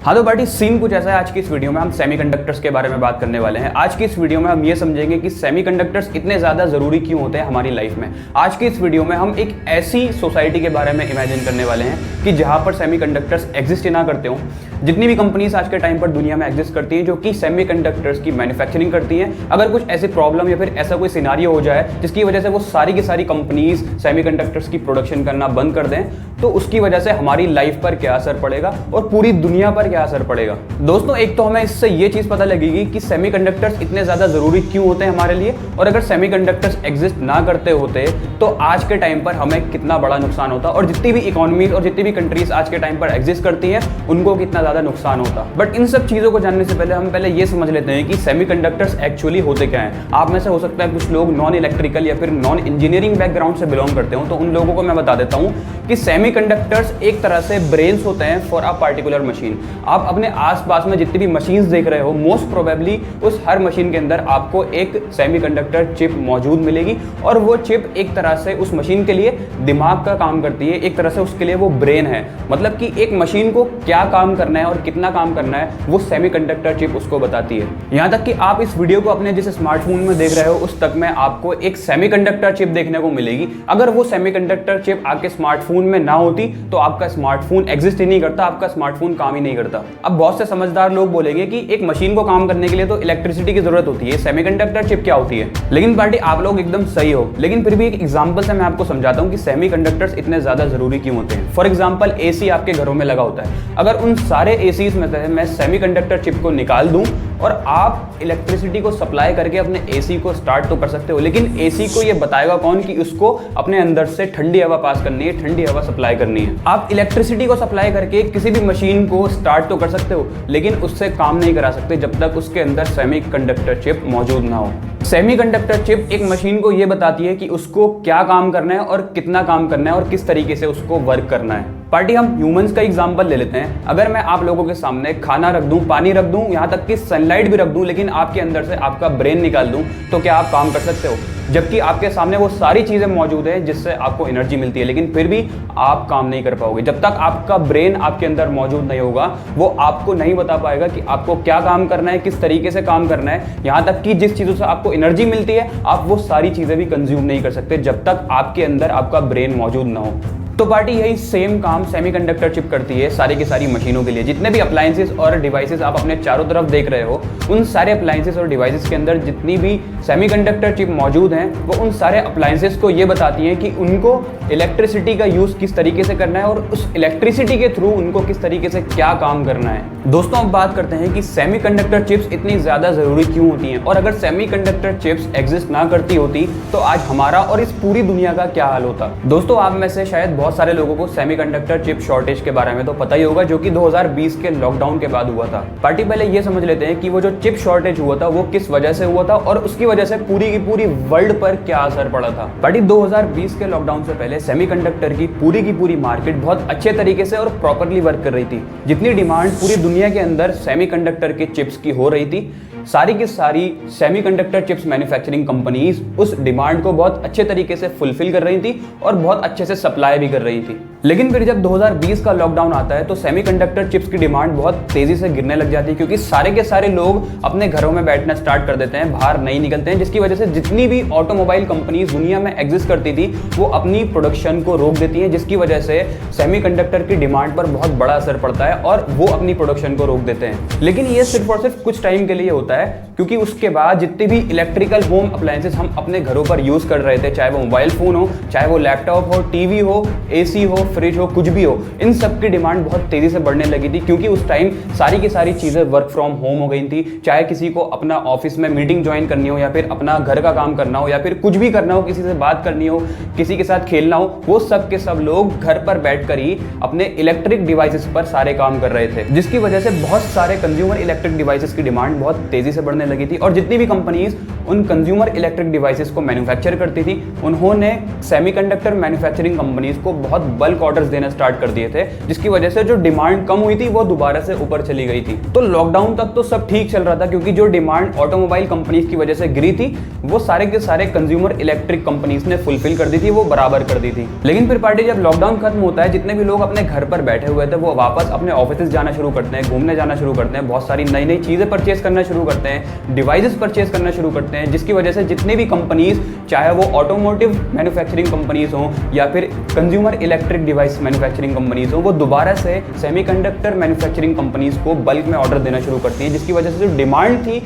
हाँ तो party scene कुछ ऐसा है। आज की इस वीडियो में हम सेमीकंडक्टर्स के बारे में बात करने वाले हैं। आज की इस वीडियो में हम ये समझेंगे कि सेमीकंडक्टर्स इतने ज़्यादा ज़रूरी क्यों होते हैं हमारी लाइफ में। आज की इस वीडियो में हम एक ऐसी सोसाइटी के बारे में इमेजिन करने वाले हैं कि जहाँ पर सेमीकंडक्टर्स एग्जिस्ट ही ना करते हों। जितनी भी कंपनीज आज के टाइम पर दुनिया में एग्जिस्ट करती हैं जो कि सेमीकंडक्टर्स की मैन्युफैक्चरिंग करती हैं, अगर कुछ ऐसी प्रॉब्लम या फिर ऐसा कोई सिनारियो हो जाए जिसकी वजह से वो सारी की सारी कंपनीज सेमीकंडक्टर्स की प्रोडक्शन करना बंद कर दें, तो उसकी वजह से हमारी लाइफ पर क्या असर पड़ेगा और पूरी दुनिया पर क्या असर पड़ेगा। दोस्तों, एक तो हमें इससे ये चीज़ पता लगेगी कि सेमीकंडक्टर्स इतने ज़्यादा ज़रूरी क्यों होते हैं हमारे लिए, और अगर सेमीकंडक्टर्स एग्जिस्ट ना करते होते तो आज के टाइम पर हमें कितना बड़ा नुकसान होता, और जितनी भी इकोनॉमीज और जितनी भी कंट्रीज आज के टाइम पर एग्जिस्ट करती हैं उनको कितना ज़्यादा नुकसान होता। बट इन सब चीज़ों को जानने से पहले हम पहले ये समझ लेते हैं कि सेमीकंडक्टर्स एक्चुअली होते क्या हैं। आप में से हो सकता है कुछ लोग नॉन इलेक्ट्रिकल या फिर नॉन इंजीनियरिंग बैकग्राउंड से बिलोंग करते हो, तो उन लोगों को मैं बता देता हूँ कि सेमीकंडक्टर्स एक तरह से ब्रेन्स होते हैं फॉर अ पार्टिकुलर मशीन। आप अपने आसपास में जितनी भी मशीन्स देख रहे हो, मोस्ट प्रोबेबली उस हर मशीन के अंदर आपको एक सेमीकंडक्टर चिप मौजूद मिलेगी, और वो चिप एक तरह से उस मशीन के लिए दिमाग का काम करती है, एक तरह से उसके लिए वो ब्रेन है। मतलब कि एक मशीन को क्या काम करना है और कितना काम करना है वो सेमीकंडक्टर चिप उसको बताती है। यहाँ तक कि आप इस वीडियो को अपने जिस स्मार्टफोन में देख रहे हो उस तक में आपको एक सेमीकंडक्टर चिप देखने को मिलेगी। अगर वो सेमीकंडक्टर चिप आपके स्मार्टफोन में ना होती तो आपका स्मार्टफोन एग्जिस्ट ही नहीं करता, आपका स्मार्टफोन काम ही नहीं करता। अब बहुत से समझदार लोग बोलेंगे कि एक मशीन को काम करने के लिए तो इलेक्ट्रिसिटी की जरूरत होती है, सेमीकंडक्टर चिप क्या होती है। लेकिन पार्टी आप लोग एकदम सही हो, लेकिन फिर भी एक एग्जांपल से मैं आपको समझाता हूं कि सेमीकंडक्टर्स इतने ज्यादा जरूरी क्यों होते हैं। फॉर एग्जांपल, एसी आपके घरों में लगा होता है। अगर उन सारे एसीज में से मैं सेमीकंडक्टर चिप को निकाल दूं और आप इलेक्ट्रिसिटी को सप्लाई करके अपने एसी को स्टार्ट तो कर सकते हो, लेकिन एसी को ये बताएगा कौन कि उसको अपने अंदर से ठंडी हवा पास करनी है, ठंडी हवा सप्लाई करनी है। आप इलेक्ट्रिसिटी को सप्लाई करके किसी भी मशीन को स्टार्ट तो कर सकते हो, लेकिन उससे काम नहीं करा सकते जब तक उसके अंदर सेमीकंडक्टर चिप मौजूद ना हो। सेमीकंडक्टर चिप एक मशीन को यह बताती है कि उसको क्या काम करना है और कितना काम करना है और किस तरीके से उसको वर्क करना है। पार्टी, हम ह्यूमंस का एग्जांपल ले लेते हैं। अगर मैं आप लोगों के सामने खाना रख दूं, पानी रख दूं, यहाँ तक कि सनलाइट भी रख दूं, लेकिन आपके अंदर से आपका ब्रेन निकाल दूं, तो क्या आप काम कर सकते हो? जबकि आपके सामने वो सारी चीजें मौजूद है जिससे आपको एनर्जी मिलती है, लेकिन फिर भी आप काम नहीं कर पाओगे। जब तक आपका ब्रेन आपके अंदर मौजूद नहीं होगा, वो आपको नहीं बता पाएगा कि आपको क्या काम करना है, किस तरीके से काम करना है। यहाँ तक कि जिस चीजों से आपको एनर्जी मिलती है, आप वो सारी चीजें भी कंज्यूम नहीं कर सकते जब तक आपके अंदर आपका ब्रेन मौजूद ना हो। तो पार्टी, यही सेम काम सेमीकंडक्टर चिप करती है सारी की सारी मशीनों के लिए। जितने भी अप्लायंसेस और डिवाइसेस आप अपने चारों तरफ देख रहे हो, उन सारे अप्लायंसेस और डिवाइसेस के अंदर जितनी भी सेमीकंडक्टर चिप मौजूद हैं, वो उन सारे अप्लायंसेस को ये बताती हैं कि उनको इलेक्ट्रिसिटी का यूज़ किस तरीके से करना है और उस इलेक्ट्रिसिटी के थ्रू उनको किस तरीके से क्या काम करना है। दोस्तों, अब बात करते हैं कि सेमीकंडक्टर चिप्स इतनी ज़्यादा ज़रूरी क्यों होती हैं, और अगर सेमीकंडक्टर चिप्स एग्जिस्ट ना करती होती तो आज हमारा और इस पूरी दुनिया का क्या हाल होता। दोस्तों, आप में से शायद बहुत सारे लोगों को सेमीकंडक्टर चिप शॉर्टेज के बारे में तो पता ही होगा, जो कि 2020 के लॉकडाउन के बाद हुआ था। पार्टी, पहले ये समझ लेते हैं कि वो जो चिप शॉर्टेज हुआ था वो किस वजह से हुआ था और उसकी वजह से पूरी की पूरी वर्ल्ड पर क्या असर पड़ा था। पार्टी, 2020 के लॉकडाउन से पहले सेमीकंडक्टर की पूरी मार्केट बहुत अच्छे तरीके से और प्रॉपर्ली वर्क कर रही थी। जितनी डिमांड पूरी दुनिया के अंदर सेमीकंडक्टर के चिप्स की हो रही थी, सारी की सारी सेमीकंडक्टर चिप्स मैन्युफैक्चरिंग कंपनीज उस डिमांड को बहुत अच्छे तरीके से फुलफिल कर रही थी और बहुत अच्छे से सप्लाई भी कर रही थी। लेकिन फिर जब 2020 का लॉकडाउन आता है तो सेमीकंडक्टर चिप्स की डिमांड बहुत तेजी से गिरने लग जाती है, क्योंकि सारे के सारे लोग अपने घरों में बैठना स्टार्ट कर देते हैं, बाहर नहीं निकलते हैं, जिसकी वजह से जितनी भी ऑटोमोबाइल कंपनीज दुनिया में एग्जिस्ट करती थी वो अपनी प्रोडक्शन को रोक देती हैं, जिसकी वजह से सेमीकंडक्टर की डिमांड पर बहुत बड़ा असर पड़ता है और वो अपनी प्रोडक्शन को रोक देते हैं। लेकिन ये सिर्फ और सिर्फ कुछ टाइम के लिए होता है, क्योंकि उसके बाद जितने भी इलेक्ट्रिकल होम अप्लायंसेस हम अपने घरों पर यूज कर रहे थे, चाहे वो मोबाइल फोन हो, चाहे वो लैपटॉप हो, टीवी हो, एसी हो, फ्रिज हो, कुछ भी हो, इन सब की डिमांड बहुत तेजी से बढ़ने लगी थी, क्योंकि उस टाइम सारी की सारी चीजें वर्क फ्रॉम होम हो गई थी। चाहे किसी को अपना ऑफिस में मीटिंग ज्वाइन करनी हो, या फिर अपना घर का काम करना हो, या फिर कुछ भी करना हो, किसी से बात करनी हो, किसी के साथ खेलना हो, वो सब के सब लोग घर पर बैठकर ही अपने इलेक्ट्रिक डिवाइसेस पर सारे काम कर रहे थे, जिसकी वजह से बहुत सारे कंज्यूमर इलेक्ट्रिक डिवाइसेस की डिमांड बहुत तेजी तेजी से बढ़ने लगी थी और जितनी भी कंपनीज उन कंज्यूमर इलेक्ट्रिक डिवाइसेस को मैन्युफैक्चर करती थी उन्होंने सेमीकंडक्टर मैन्युफैक्चरिंग कंपनीज को बहुत बल्क ऑर्डर्स देना स्टार्ट कर दिए थे, जिसकी वजह से जो डिमांड कम हुई थी वो दोबारा से ऊपर चली गई थी। तो लॉकडाउन तक तो सब ठीक चल रहा था क्योंकि जो डिमांड ऑटोमोबाइल कंपनीज की वजह से गिरी थी वो सारे के सारे कंज्यूमर इलेक्ट्रिक कंपनीज ने फुलफिल कर दी थी, वो बराबर कर दी थी। लेकिन फिर पार्टी जब लॉकडाउन खत्म होता है, जितने भी लोग अपने घर पर बैठे हुए थे वो वापस अपने ऑफिस जाना शुरू करते हैं, घूमने जाना शुरू करते हैं, बहुत सारी नई नई चीजें परचेज करना शुरू करते हैं, डिवाइसेस परचेज करना शुरू करते हैं, जिसकी वजह से जितने भी कंपनीज, चाहे वो ऑटोमोटिव मैन्युफैक्चरिंग कंपनीज हो या फिर consumer electric device manufacturing companies हो, वो दोबारा से सेमीकंडक्टर मैन्युफैक्चरिंग कंपनीज को बल्क में ऑर्डर देना शुरू करती है, जिसकी वजह से जो डिमांड थी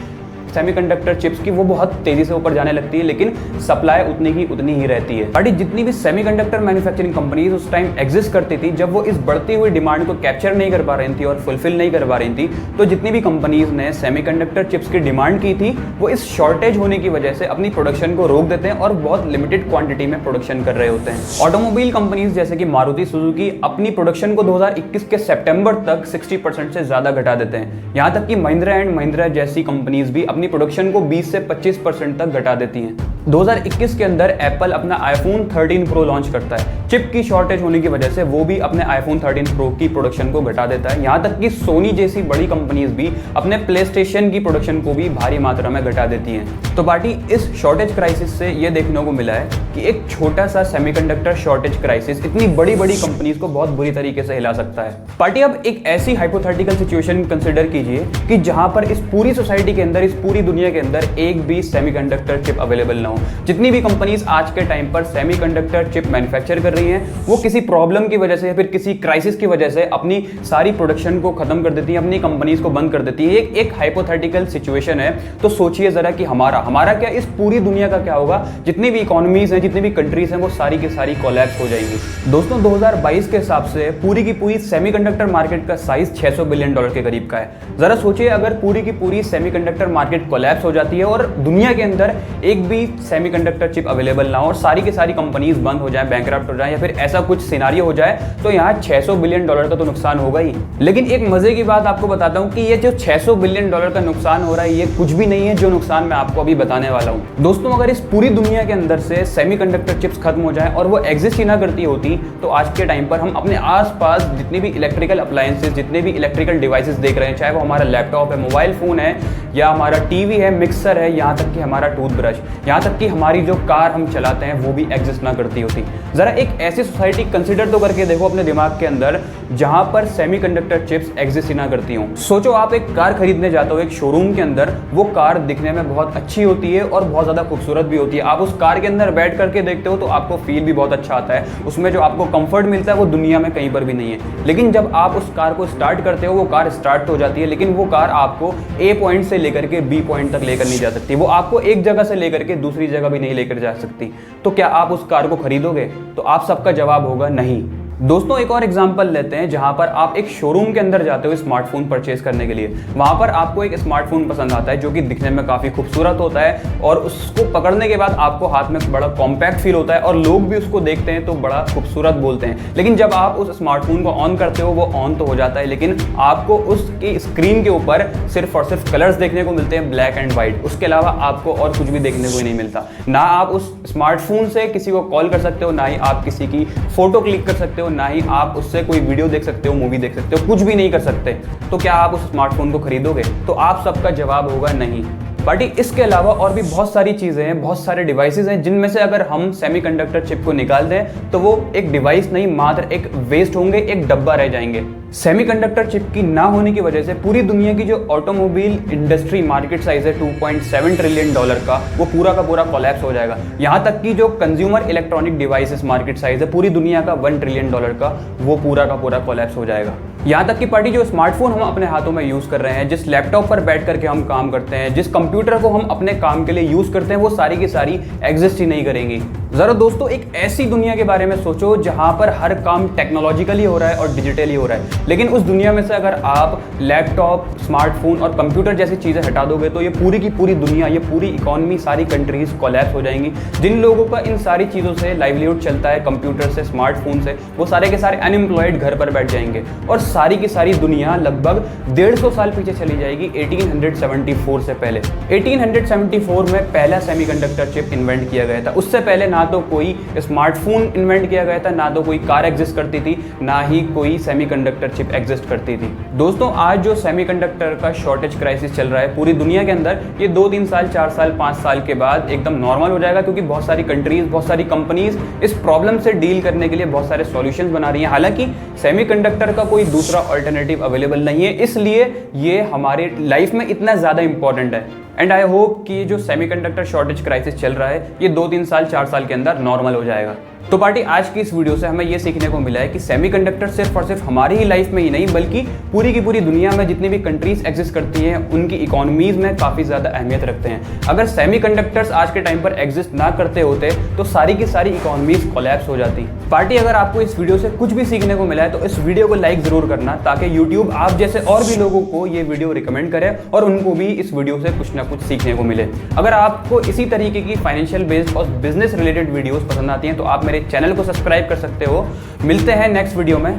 सेमीकंडक्टर चिप्स की वो बहुत तेजी से ऊपर जाने लगती है, लेकिन सप्लाई उतनी ही रहती है। बट जितनी भी सेमीकंडक्टर मैन्युफैक्चरिंग कंपनीज उस टाइम एग्जिस्ट करती थी, जब वो इस बढ़ती हुई डिमांड को कैप्चर नहीं कर पा रही थी और फुलफिल नहीं कर पा रही थी, तो जितनी भी कंपनीज ने सेमीकंडक्टर चिप्स की डिमांड की थी वो इस शॉर्टेज होने की वजह से अपनी प्रोडक्शन को रोक देते हैं और बहुत लिमिटेड क्वांटिटी में प्रोडक्शन कर रहे होते हैं। ऑटोमोबाइल कंपनीज जैसे कि मारुति सुजुकी अपनी प्रोडक्शन को 2021 के सितंबर तक 60% से ज्यादा घटा देते हैं। यहां तक कि महिंद्रा एंड महिंद्रा जैसी कंपनीज भी अपनी प्रोडक्शन को 20 से 25% तक घटा देती हैं। 2021 के अंदर एप्पल अपना आईफोन 13 प्रो लॉन्च करता है। चिप की शॉर्टेज होने की वजह से वो भी अपने आईफोन 13 प्रो की प्रोडक्शन को घटा देता है। यहां तक कि सोनी जैसी बड़ी कंपनीज भी अपने प्ले स्टेशन की प्रोडक्शन को भी भारी मात्रा में घटा देती हैं। तो पार्टी इस शॉर्टेज क्राइसिस से ये देखने को मिला है कि एक छोटा सा सेमीकंडक्टर शॉर्टेज क्राइसिस इतनी बड़ी बड़ी कंपनीज को बहुत बुरी तरीके से हिला सकता है। पार्टी अब एक ऐसी हाइपोथेटिकल सिचुएशन कंसिडर कीजिए कि जहां पर इस पूरी सोसाइटी के अंदर, इस पूरी दुनिया के अंदर एक भी सेमीकंडक्टर चिप अवेलेबल ना हो। जितनी भी कंपनीज आज के टाइम पर सेमीकंडक्टर चिप मैन्युफैक्चर कर रही हैं, वो किसी प्रॉब्लम की वजह से या फिर किसी क्राइसिस की वजह से अपनी सारी प्रोडक्शन को खत्म कर देती है, अपनी कंपनीज को बंद कर देती है। एक हाइपोथेटिकल सिचुएशन है। तो सोचिए जरा कि हमारा क्या, इस पूरी दुनिया का क्या होगा। जितनी भी इकोनॉमीज हैं, जितनी भी कंट्रीज हैं, वो सारी की सारी कोलैप्स हो जाएंगी। दोस्तों 2022 के हिसाब से पूरी की पूरी सेमीकंडक्टर मार्केट का साइज $600 बिलियन के करीब का है। जरा सोचिए अगर पूरी की पूरी सेमीकंडक्टर मार्केट कोलैप्स हो जाती है और दुनिया के अंदर एक भी सेमीकंडक्टर चिप अवेलेबल ना हो और सारी की सारी कंपनीज बंद हो जाए, बैंकरप्ट हो जाए या फिर ऐसा कुछ सिनारियो हो जाए, तो यहाँ $600 बिलियन का तो नुकसान होगा ही। लेकिन एक मजे की बात आपको बताता हूँ कि ये जो $600 बिलियन का नुकसान हो रहा है, ये कुछ भी नहीं है जो नुकसान मैं आपको अभी बताने वाला हूँ। दोस्तों अगर इस पूरी दुनिया के अंदर से सेमीकंडक्टर चिप्स खत्म हो जाए और वो एग्जिस्ट ही ना करती होती, तो आज के टाइम पर हम अपने आसपास जितने भी इलेक्ट्रिकल अप्लायंसेस, जितने भी इलेक्ट्रिकल डिवाइसेस देख रहे हैं, चाहे वो हमारा लैपटॉप है, मोबाइल फोन है या हमारा टीवी है, मिक्सर है, यहाँ तक कि हमारा टूथब्रश, यहाँ तक कि हमारी जो कार हम चलाते हैं वो भी एग्जिस्ट ना करती होती। जरा एक ऐसी सोसाइटी कंसिडर तो करके देखो अपने दिमाग के अंदर जहां पर सेमीकंडक्टर चिप्स एग्जिस्ट ही ना करती हों। सोचो आप एक कार खरीदने जाते हो एक शोरूम के अंदर, वो कार दिखने में बहुत अच्छी होती है और बहुत ज्यादा खूबसूरत भी होती है। आप उस कार के अंदर बैठ करके देखते हो तो आपको फील भी बहुत अच्छा आता है, उसमें जो आपको कंफर्ट मिलता है वो दुनिया में कहीं पर भी नहीं है। लेकिन जब आप उस कार को स्टार्ट करते हो, वो कार स्टार्ट हो जाती है, लेकिन वो कार आपको ए पॉइंट से लेकर के बी पॉइंट तक लेकर नहीं जा सकती, वो आपको एक जगह से लेकर के दूसरी जगह भी नहीं लेकर जा सकती। तो क्या आप उस कार को खरीदोगे? तो आप सबका जवाब होगा नहीं। दोस्तों एक और एग्जांपल लेते हैं जहां पर आप एक शोरूम के अंदर जाते हो स्मार्टफोन परचेज करने के लिए। वहां पर आपको एक स्मार्टफोन पसंद आता है जो कि दिखने में काफी खूबसूरत होता है और उसको पकड़ने के बाद आपको हाथ में बड़ा कॉम्पैक्ट फील होता है और लोग भी उसको देखते हैं तो बड़ा खूबसूरत बोलते हैं। लेकिन जब आप उस स्मार्टफोन को ऑन करते हो, वो ऑन तो हो जाता है, लेकिन आपको उसकी स्क्रीन के ऊपर सिर्फ और सिर्फ कलर्स देखने को मिलते हैं, ब्लैक एंड व्हाइट। उसके अलावा आपको और कुछ भी देखने को ही नहीं मिलता। ना आप उस स्मार्टफोन से किसी को कॉल कर सकते हो, ना ही आप किसी की फोटो क्लिक कर सकते हो, ना ही आप उससे कोई वीडियो देख सकते हो, मूवी देख सकते हो, कुछ भी नहीं कर सकते। तो क्या आप उस स्मार्टफोन को खरीदोगे? तो आप सबका जवाब होगा नहीं। बट इसके अलावा और भी बहुत सारी चीज़ें हैं, बहुत सारे डिवाइसेस हैं जिनमें से अगर हम सेमीकंडक्टर चिप को निकाल दें तो वो एक डिवाइस नहीं, मात्र एक वेस्ट होंगे, एक डब्बा रह जाएंगे। सेमीकंडक्टर चिप की ना होने की वजह से पूरी दुनिया की जो ऑटोमोबाइल इंडस्ट्री मार्केट साइज है $2.7 ट्रिलियन का, वो पूरा का पूरा कोलैप्स हो जाएगा। यहाँ तक कि जो consumer electronic devices market size है पूरी दुनिया का $1 ट्रिलियन का, वो पूरा का पूरा कोलैप्स हो जाएगा। यहाँ तक कि पार्टी जो स्मार्टफोन हम अपने हाथों में यूज कर रहे हैं, जिस लैपटॉप पर बैठ करके हम काम करते हैं, जिस कंप्यूटर को हम अपने काम के लिए यूज करते हैं, वो सारी की सारी एग्जिस्ट ही नहीं करेंगी। जरा दोस्तों एक ऐसी दुनिया के बारे में सोचो जहां पर हर काम टेक्नोलॉजिकली हो रहा है और डिजिटली हो रहा है, लेकिन उस दुनिया में से अगर आप लैपटॉप, स्मार्टफोन और कंप्यूटर जैसी चीज़ें हटा दोगे तो ये पूरी की पूरी दुनिया, ये पूरी इकोनॉमी, सारी कंट्रीज कोलैप्स हो जाएंगी। जिन लोगों का इन सारी चीज़ों से लाइवलीहुड चलता है, कंप्यूटर से, स्मार्टफोन से, वो सारे के सारे अनएम्प्लॉयड घर पर बैठ जाएंगे और सारी की सारी दुनिया लगभग 150 साल पीछे चली जाएगी 1874 से पहले। 1874 में पहला सेमीकंडक्टर चिप इन्वेंट किया गया था। उससे पहले ना तो कोई स्मार्टफोन इन्वेंट किया गया था, ना तो कोई कार एग्जिस्ट करती थी, ना ही कोई सेमीकंडक्टर चिप एग्जिस्ट करती थी। दोस्तों आज जो सेमीकंडक्टर का शॉर्टेज क्राइसिस चल रहा है पूरी दुनिया के अंदर, ये 2-3 साल, 4 साल, 5 साल के बाद एकदम नॉर्मल हो जाएगा, क्योंकि बहुत सारी कंट्रीज, बहुत सारी कंपनीज इस प्रॉब्लम से डील करने के लिए बहुत सारे सॉल्यूशंस बना रही हैं। हालांकि सेमीकंडक्टर का कोई दूसरा अल्टरनेटिव अवेलेबल नहीं है, इसलिए ये हमारे लाइफ में इतना ज़्यादा इंपॉर्टेंट है। एंड आई होप कि ये जो सेमीकंडक्टर शॉर्टेज क्राइसिस चल रहा है ये 2-3 साल, 4 साल के अंदर नॉर्मल हो जाएगा। तो पार्टी आज की इस वीडियो से हमें ये सीखने को मिला है कि सेमीकंडक्टर सिर्फ और सिर्फ हमारी ही लाइफ में ही नहीं, बल्कि पूरी की पूरी दुनिया में जितनी भी कंट्रीज एग्जिस्ट करती हैं उनकी इकोनॉमीज में काफ़ी ज़्यादा अहमियत रखते हैं। अगर सेमीकंडक्टर्स आज के टाइम पर एग्जिस्ट ना करते होते तो सारी की सारी इकोनॉमीज कोलैप्स हो जाती। पार्टी अगर आपको इस वीडियो से कुछ भी सीखने को मिला है तो इस वीडियो को लाइक ज़रूर करना, ताकि यूट्यूब आप जैसे और भी लोगों को ये वीडियो रिकमेंड करे और उनको भी इस वीडियो से कुछ ना कुछ सीखने को मिले। अगर आपको इसी तरीके की फाइनेंशियल बेस्ड और बिजनेस रिलेटेड वीडियोस पसंद आती हैं तो आप मेरे चैनल को सब्सक्राइब कर सकते हो। मिलते हैं नेक्स्ट वीडियो में।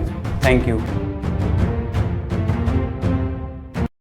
Thank you.